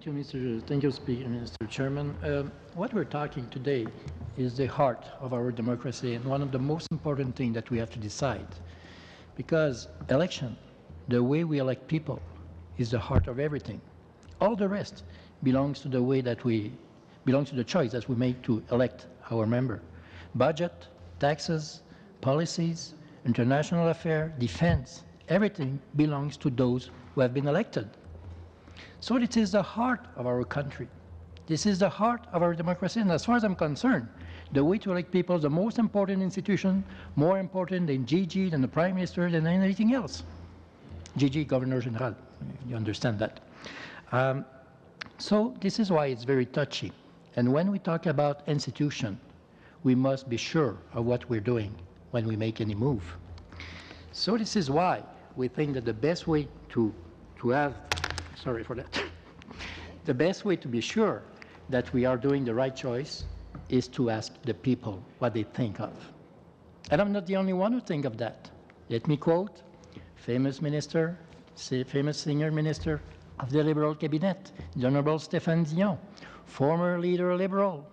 Thank you, Mr. Chairman. What we're talking today is the heart of our democracy and one of the most important things that we have to decide. Because election, the way we elect people, is the heart of everything. All the rest belongs to the way that belongs to the choice that we make to elect our member. Budget, taxes, policies, international affairs, defense, everything belongs to those who have been elected. So it is the heart of our country. This is the heart of our democracy, and as far as I'm concerned, the way to elect people is the most important institution, more important than GG, than the Prime Minister, than anything else. GG, Governor General, you understand that. So this is why it's very touchy. And when we talk about institution, we must be sure of what we're doing when we make any move. So this is why we think that the best way to have, sorry for that, the best way to be sure that we are doing the right choice is to ask the people what they think of. And I'm not the only one who think of that. Let me quote famous minister, famous senior minister of the Liberal cabinet, the Honorable Stéphane Dion, former leader Liberal,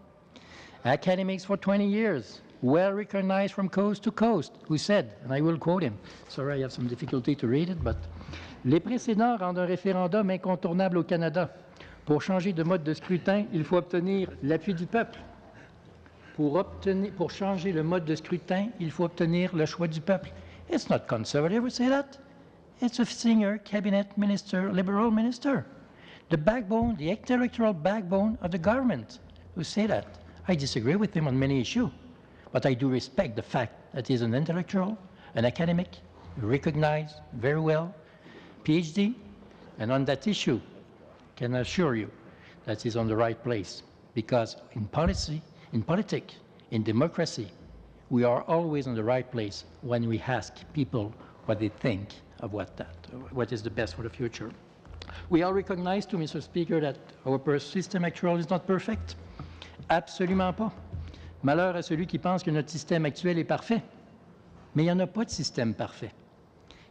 academics for 20 years, well recognized from coast to coast, who said, and I will quote him, sorry I have some difficulty to read it, but les précédents rendent un référendum incontournable au Canada. Pour changer de mode de scrutin, il faut obtenir l'appui du peuple. Pour changer le mode de scrutin, il faut obtenir le choix du peuple. It's not conservative who say that. It's a senior cabinet minister, liberal minister. The backbone, the intellectual backbone of the government who say that. I disagree with him on many issues, but I do respect the fact that he's an intellectual, an academic, recognized very well, PhD, and on that issue, can assure you that he's on the right place. Because in policy, in politics, in democracy, we are always on the right place when we ask people what they think of what is the best for the future. We all recognize, too, Mr. Speaker, that our system actual is not perfect. Absolument pas. Malheur à celui qui pense que notre système actuel est parfait. Mais il n'y en a pas de système parfait.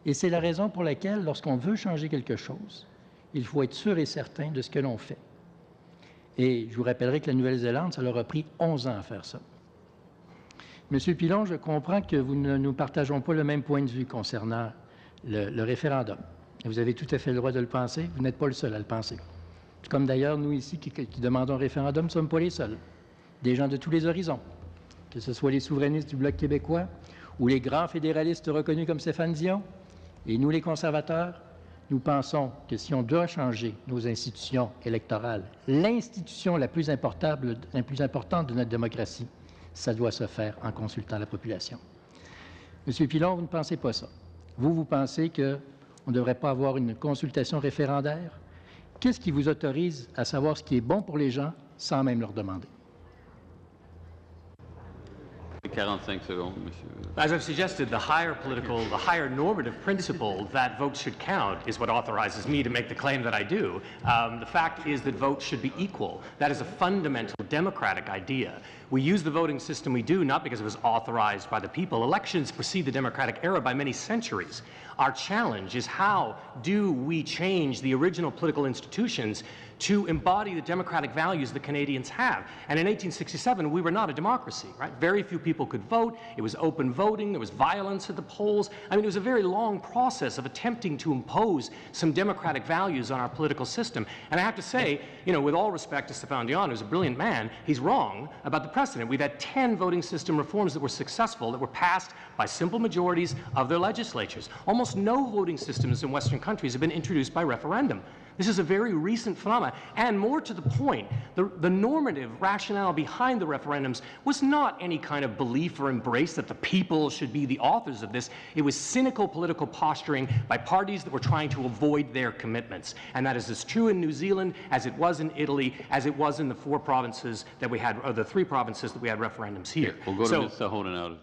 Et c'est la raison pour laquelle, lorsqu'on veut changer quelque chose, il faut être sûr et certain de ce que l'on fait. Et je vous rappellerai que la Nouvelle-Zélande, ça leur a pris 11 ans à faire ça. Monsieur Pilon, je comprends que nous partageons pas le même point de vue concernant le référendum. Vous avez tout à fait le droit de le penser. Vous n'êtes pas le seul à le penser. Comme d'ailleurs, nous ici qui demandons un référendum, ne sommes pas les seuls. Des gens de tous les horizons, que ce soit les souverainistes du Bloc québécois ou les grands fédéralistes reconnus comme Stéphane Dion, et nous les conservateurs, nous pensons que si on doit changer nos institutions électorales, l'institution la plus importante de notre démocratie, ça doit se faire en consultant la population. Monsieur Pilon, vous ne pensez pas ça. Vous pensez qu'on ne devrait pas avoir une consultation référendaire? Qu'est-ce qui vous autorise à savoir ce qui est bon pour les gens sans même leur demander? 45 secondes, monsieur. As I've suggested, the higher normative principle that votes should count is what authorizes me to make the claim that I do. The fact is that votes should be equal. That is a fundamental democratic idea. We use the voting system we do not because it was authorized by the people. Elections precede the democratic era by many centuries. Our challenge is how do we change the original political institutions to embody the democratic values the Canadians have. And in 1867, we were not a democracy, right? Very few people could vote. It was open voting. There was violence at the polls. I mean, it was a very long process of attempting to impose some democratic values on our political system. And I have to say, you know, with all respect to Stéphane Dion, who's a brilliant man, he's wrong about the precedent. We've had 10 voting system reforms that were successful, that were passed by simple majorities of their legislatures. Almost no voting systems in Western countries have been introduced by referendum. This is a very recent phenomenon, and more to the point, the normative rationale behind the referendums was not any kind of belief or embrace that the people should be the authors of this. It was cynical political posturing by parties that were trying to avoid their commitments. And that is as true in New Zealand as it was in Italy, as it was in the 4 provinces that we had, or the 3 provinces that we had referendums here. Okay, we'll go to Ms. Sahonen now.